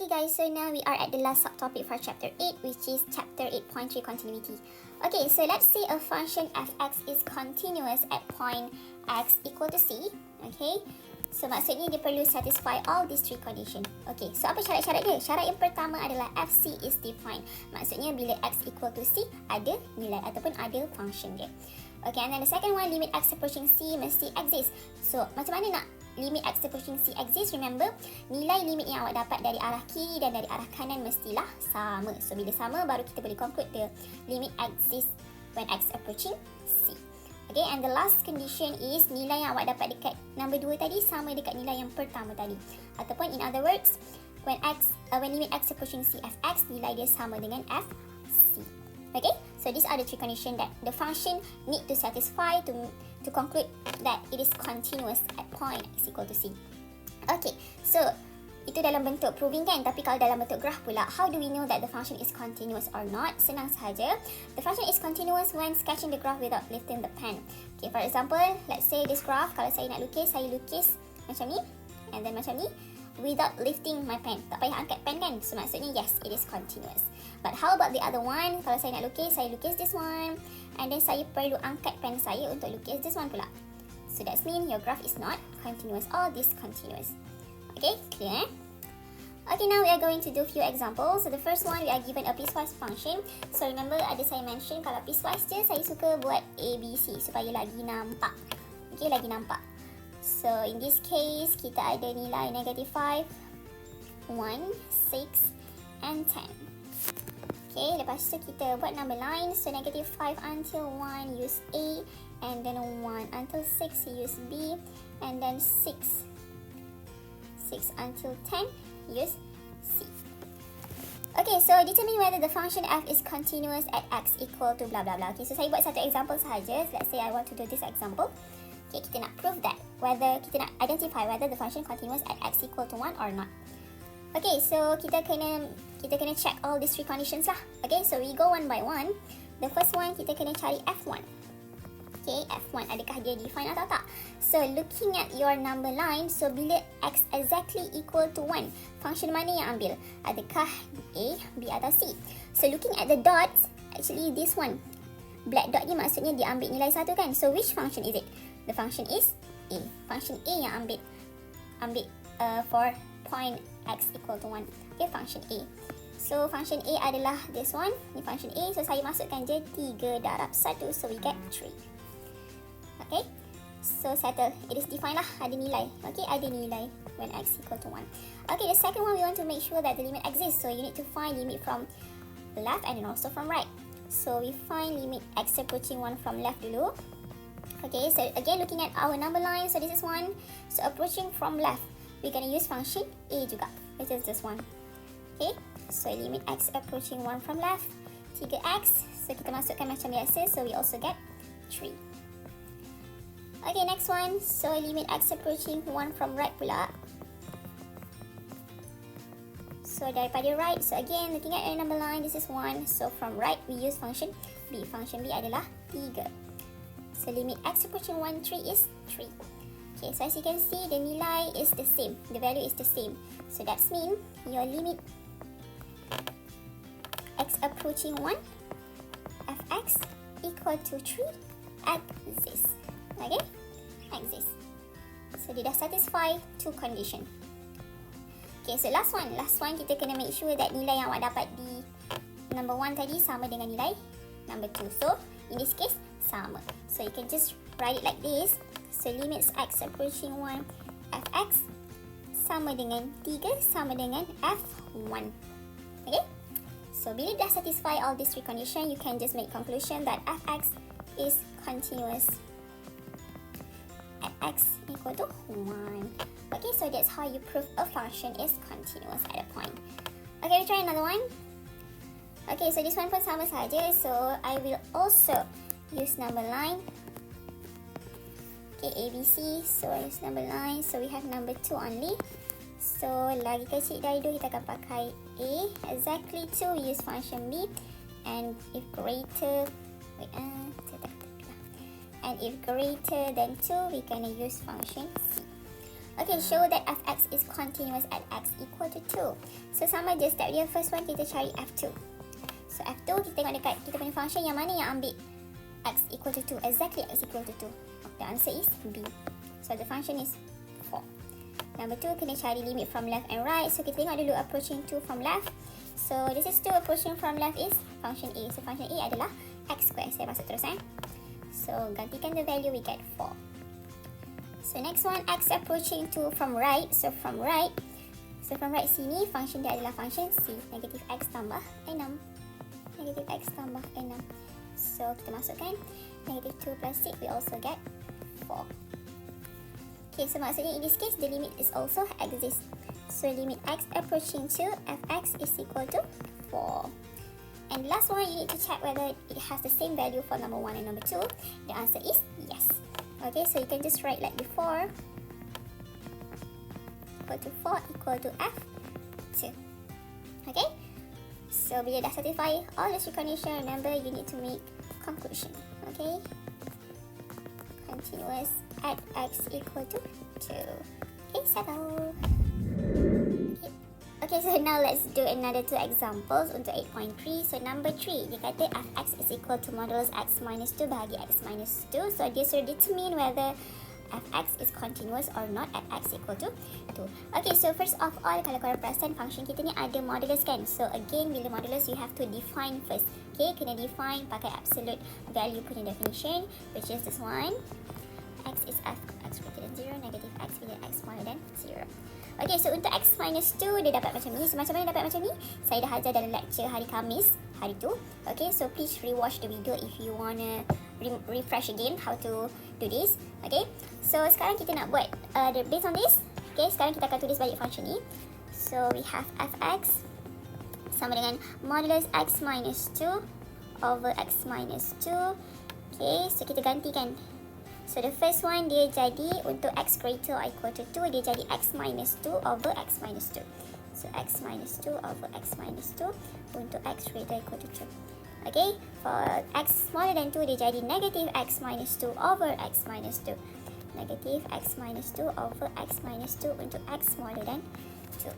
Okay guys, so now we are at the last subtopic for chapter 8, which is chapter 8.3 continuity. Okay, so let's say a function fx is continuous at point x equal to c. Okay, so maksudnya dia perlu satisfy all these three conditions. Okay, so apa syarat-syarat dia? Syarat yang pertama adalah fc is defined. Maksudnya bila x equal to c, ada nilai ataupun ada function dia. Okay, and then the second one, limit x approaching c mesti exist. So, macam mana nak limit x approaching c exist? Remember, nilai limit yang awak dapat dari arah kiri dan dari arah kanan mestilah sama. So, bila sama, baru kita boleh conclude the limit exists when x approaching c. Okay, and the last condition is nilai yang awak dapat dekat number 2 tadi sama dekat nilai yang pertama tadi. Ataupun in other words, when limit x approaching c fx, nilai dia sama dengan fc. Okay, so these are the three conditions that the function need to satisfy to conclude that it is continuous at point x equal to c. Okay, so itu dalam bentuk proving kan, tapi kalau dalam bentuk graph pula, how do we know that the function is continuous or not? Senang sahaja. The function is continuous when sketching the graph without lifting the pen. Okay, for example, let's say this graph, kalau saya nak lukis, saya lukis macam ni, and then macam ni, without lifting my pen. Tak payah angkat pen kan? So maksudnya yes, it is continuous. But how about the other one? Kalau saya nak lukis, saya lukis this one, and then saya perlu angkat pen saya untuk lukis this one pula. So that's mean your graph is not continuous or discontinuous. Okay, clear? Okay, now we are going to do few examples. So the first one, we are given a piecewise function. So remember, ada saya mention kalau piecewise je, saya suka buat A, B, C supaya lagi nampak. Okay, lagi nampak. So in this case, kita ada nilai negative 5, 1, 6 and 10. Okay, lepas tu kita buat number line. So negative 5 until 1 use A, and then 1 until 6 use B, and then 6 until 10 use C. Okay, so determine whether the function f is continuous at x equal to blah blah blah. Okay, so saya buat satu example sahaja. Let's say I want to do this example. Okay, kita nak prove that kita nak identify whether the function continuous at x equal to 1 or not. Okay, so kita kena check all these three conditions lah. Okay, so we go one by one. The first one, kita kena cari f1. Okay, f1 adakah dia define atau tak? So looking at your number line, so bila x exactly equal to 1, function mana yang ambil? Adakah A, B atau C? So looking at the dots, actually this one, black dot ni maksudnya dia ambil nilai 1 kan? So which function is it? The function is A. Function A yang ambil for point x equal to 1. Okay, function A. So function A adalah this one. Ni function A. So saya masukkan je 3 darab 1. So we get 3. Okay. So settle. It is defined lah. Ada nilai. Okay, ada nilai when x equal to 1. Okay, the second one, we want to make sure that the limit exists. So you need to find limit from left and then also from right. So we find limit x approaching 1 from left dulu. Okay, so again looking at our number line. So this is 1. So approaching from left, we're going to use function A juga, which is this one. Okay, so limit x approaching 1 from left, 3x. So kita masukkan macam biasa, so we also get 3. Okay, next one. So limit x approaching 1 from right pula. So daripada right, so again looking at our number line, this is 1. So from right, we use function B. Function B adalah 3. So limit x approaching 1, 3 is 3. Okay, so as you can see, the nilai is the same. The value is the same. So that's mean your limit x approaching 1 fx equal to 3 exists. Okay? Exists. So dia dah satisfy two condition. Okay, so last one. Last one, kita kena make sure that nilai yang awak dapat di number 1 tadi sama dengan nilai number 2. So in this case, sama. So you can just write it like this. So limits x approaching 1 fx sama dengan 3 sama dengan f1. Okay? So bila dah satisfy all these three conditions, you can just make conclusion that fx is continuous at x equal to 1. Okay, so that's how you prove a function is continuous at a point. Okay, we try another one. Okay, so this one pun sama saja. So I will also use number line. Okay, A, B, C. So I use number line. So we have number 2 only. So lagi kecil dari 2, kita akan pakai A. Exactly 2, we use function B. And if greater, and if greater than 2, we can use function C. Okay, show that fx is continuous at x equal to 2. So sama je step dia. First one kita cari f2. So f2 kita tengok dekat kita punya function yang mana yang ambil x equal to 2. Exactly x equal to 2. The answer is B. So the function is 4. Number 2, kena cari limit from left and right. So kita tengok dulu approaching 2 from left. So this is 2 approaching from left is function A. So function A adalah x square. Saya masuk terus So gantikan the value, we get 4. So next one, x approaching 2 from right. So from right sini, function dia adalah function C. Negative x tambah 6. Negative x tambah 6. So kita masukkan negative 2 plus 6, we also get 4. Okay, so maksudnya in this case, the limit is also exists. So limit x approaching 2, fx is equal to 4. And last one, you need to check whether it has the same value for number 1 and number 2. The answer is yes. Okay, so you can just write like before. Equal to 4 equal to f2. Okay, so bila dah satisfy all the three conditions, remember you need to make conclusion. Okay, continuous at x equal to 2. Okay, settle. Okay, so now let's do another 2 examples untuk 8.3. So number 3, dia kata fx is equal to modulus x minus 2 bahagi x minus 2. So dia suruh determine whether fx is continuous or not at x equal to 2. Okay, so first of all, kalau korang perasan function kita ni ada modulus kan. So again, bila modulus you have to define first. Okay, kena define pakai absolute value punya definition, which is this one. X is f, x greater than 0, negative x bila x smaller than 0. Okay, so untuk x minus 2, dia dapat macam ni. So macam mana dapat macam ni? Saya dah ajar dalam lecture hari Khamis, hari tu. Okay, so please rewatch the video if you wanna refresh again how to do this. Okay, so sekarang kita nak buat based on this. Okay, sekarang kita akan tulis balik function ni. So we have fx sama dengan modulus x minus 2 over x minus 2. Okay, so kita gantikan. So the first one dia jadi untuk x greater or equal to 2, dia jadi x minus 2 over x minus 2. So x minus 2 over x minus 2 untuk x greater or equal to 2. Okay, for x smaller than 2, dia jadi negative x minus 2 over x minus 2. Negative x minus 2 over x minus 2 untuk x smaller than 2.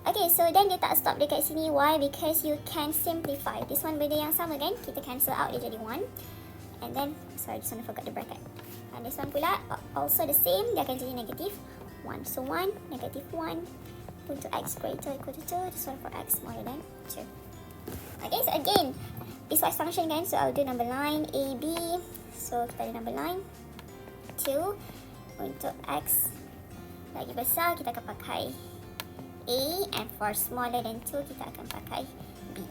Okay, so then dia tak stop dekat sini. Why? Because you can simplify. This one benda yang sama kan? Kita cancel out, dia jadi 1. And then, sorry, just want to forget the bracket. And this one pula also the same, dia akan jadi negative 1. So 1, negative 1 untuk x greater equal to 2. This one for x smaller than 2. Okay, so again, piecewise function kan. So I'll do number line a, b. So kita ada number line 2. Untuk x lagi besar, kita akan pakai a. And for smaller than 2, kita akan pakai b.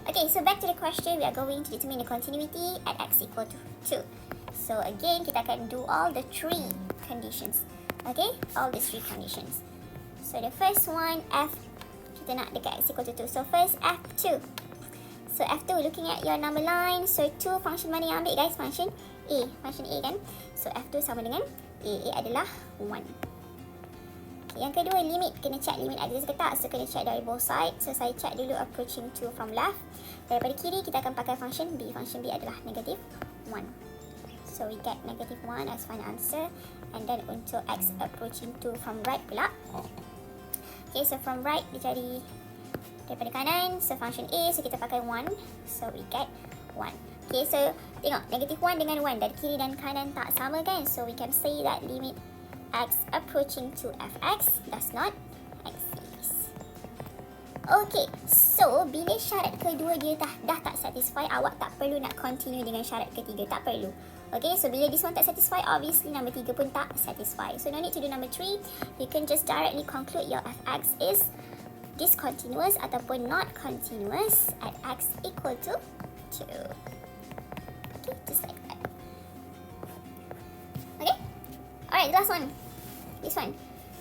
Okay, so back to the question, we are going to determine the continuity at x equal to 2. So again, kita akan do all the 3 conditions. Okay, all the 3 conditions. So the first one, f, kita nak dekat x equal to 2. So first, f2. So f2, looking at your number line. So 2 function mana yang ambil guys? Function a. Function a kan? So f2 sama dengan a. A adalah 1. Okay, yang kedua, limit. Kena check limit exist ke tak. So kena check dari both sides. So saya check dulu approaching 2 from left. Daripada kiri, kita akan pakai function b. Function b adalah negative 1. So we get negative 1 as final answer. And then untuk x approaching 2 from right pula. Okay, so from right dia jadi daripada kanan. So function a, so kita pakai 1. So we get 1. Okay, so tengok negative 1 dengan 1 dari kiri dan kanan tak sama kan. So we can say that limit x approaching to fx does not exist. Okay, so bila syarat kedua dia dah tak satisfy, awak tak perlu nak continue dengan syarat ketiga. Tak perlu. Okay, so bila this one tak satisfy, obviously number 3 pun tak satisfy. So no need to do number 3. You can just directly conclude your fx is discontinuous ataupun not continuous at x equal to 2. Okay, just like that. Okay, alright, the last one. This one.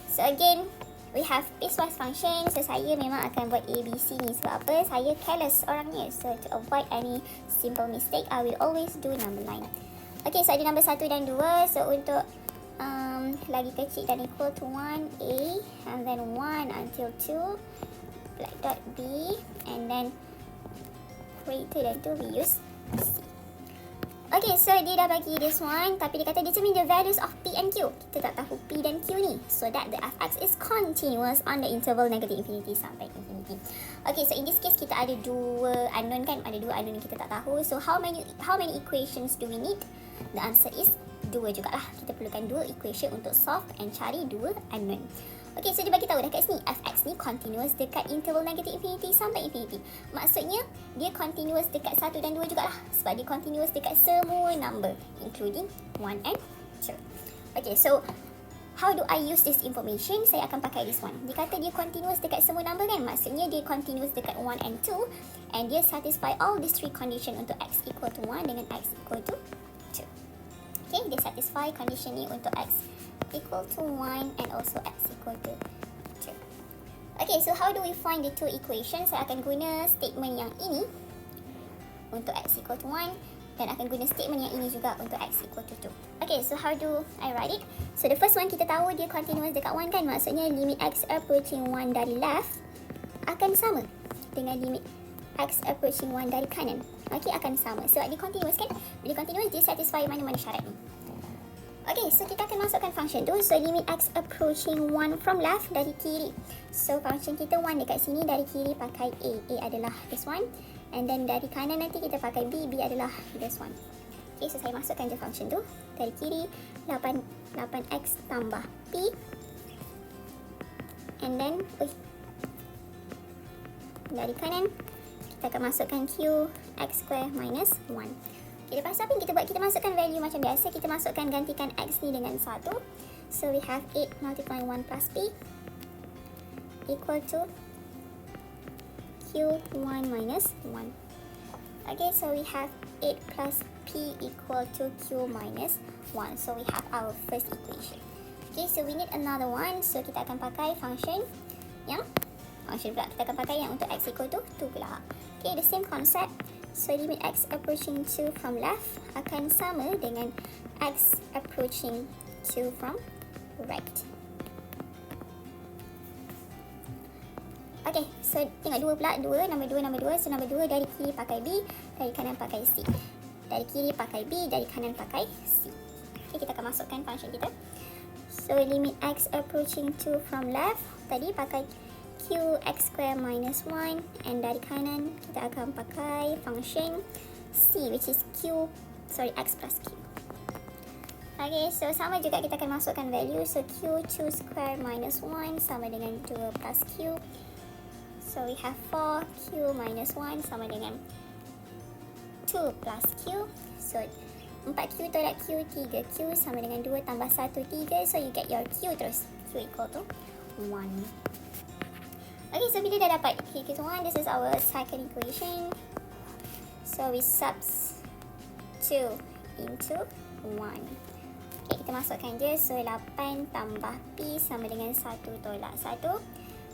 So again, we have piecewise function. So saya memang akan buat A, B, C ni. Sebab apa? Saya careless orangnya. So to avoid any simple mistake, I will always do number line. Okay, so ada number 1 dan 2. So untuk lagi kecil dan equal to 1, A. And then 1 until 2, black dot B. And then greater than 2, we use C. Okay, so dia dah bagi this one, tapi dia kata determine the values of P and Q. Kita tak tahu P dan Q ni, so that the fx is continuous on the interval negative infinity sampai infinity. Okay, so in this case kita ada dua unknown kan, ada dua unknown yang kita tak tahu. So how many equations do we need? The answer is 2 jugalah. Kita perlukan 2 equation untuk solve and cari 2 unknown. Okay, so dia bagi tahu dah kat sini, fx ni continuous dekat interval negative infinity sampai infinity. Maksudnya, dia continuous dekat 1 dan 2 jugalah. Sebab dia continuous dekat semua number, including 1 and 2. Okay, so how do I use this information? Saya akan pakai this one. Dia kata dia continuous dekat semua number kan? Maksudnya dia continuous dekat 1 and 2. And dia satisfy all these 3 condition untuk x equal to 1 dengan x equal to 2. Okay, dia satisfy condition ni untuk x equal to 1 and also x equal to 2. Okay, so how do we find the two equations? Saya akan guna statement yang ini untuk x equal to 1 dan akan guna statement yang ini juga untuk x equal to 2. Okay, so how do I write it? So the first one kita tahu dia continuous dekat 1 kan? Maksudnya limit x approaching 1 dari left akan sama dengan limit x approaching 1 dari kanan. Okay, akan sama. Sebab dia continuous kan? Bila continuous, dia satisfy mana-mana syarat ni. Okay, so kita akan masukkan function tu. So limit x approaching 1 from left dari kiri. So function kita 1 dekat sini, dari kiri pakai a. A adalah this one. And then dari kanan nanti kita pakai b. B adalah this one. Okay, so saya masukkan je function tu. Dari kiri 8x tambah p. And then dari kanan kita akan masukkan q x square minus 1. Okay, lepas apa yang kita buat? Kita masukkan value macam biasa. Kita masukkan, gantikan x ni dengan 1. So we have 8 multiply 1 plus p equal to q1 minus 1. Okay, so we have 8 plus p equal to q minus 1. So we have our first equation. Okay, so we need another one. So kita akan pakai function pula. Kita akan pakai yang untuk x equal to 2 pula. Okay, the same concept. So limit x approaching 2 from left akan sama dengan x approaching 2 from right. Okay, so tengok 2 pula. 2, nombor 2. So nombor 2 dari kiri pakai b, dari kanan pakai c. Dari kiri pakai b, dari kanan pakai c. Okay, kita akan masukkan function kita. So limit x approaching 2 from left, tadi pakai q x square minus 1, and dari kanan kita akan pakai function c, which is x plus q. Okay, so sama juga kita akan masukkan value. So q2 square minus 1 sama dengan 2 plus q. So we have 4q minus 1 sama dengan 2 plus q. So 4q tolak q, 3q sama dengan 2 tambah 1, 3. So you get your q terus. Q equal to 1. Okay, so bila dah dapat q equal to 1, this is our second equation. So we subs 2 into 1. Okay, kita masukkan je. So 8 tambah p sama dengan 1 tolak 1.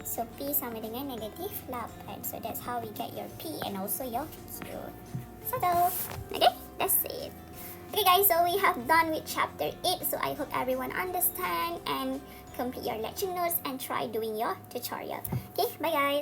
So p sama dengan negatif 8. So that's how we get your p and also your q. Settle. Okay, that's it. Okay guys, so we have done with chapter 8. So I hope everyone understand and complete your lecture notes and try doing your tutorial. Okay, bye guys.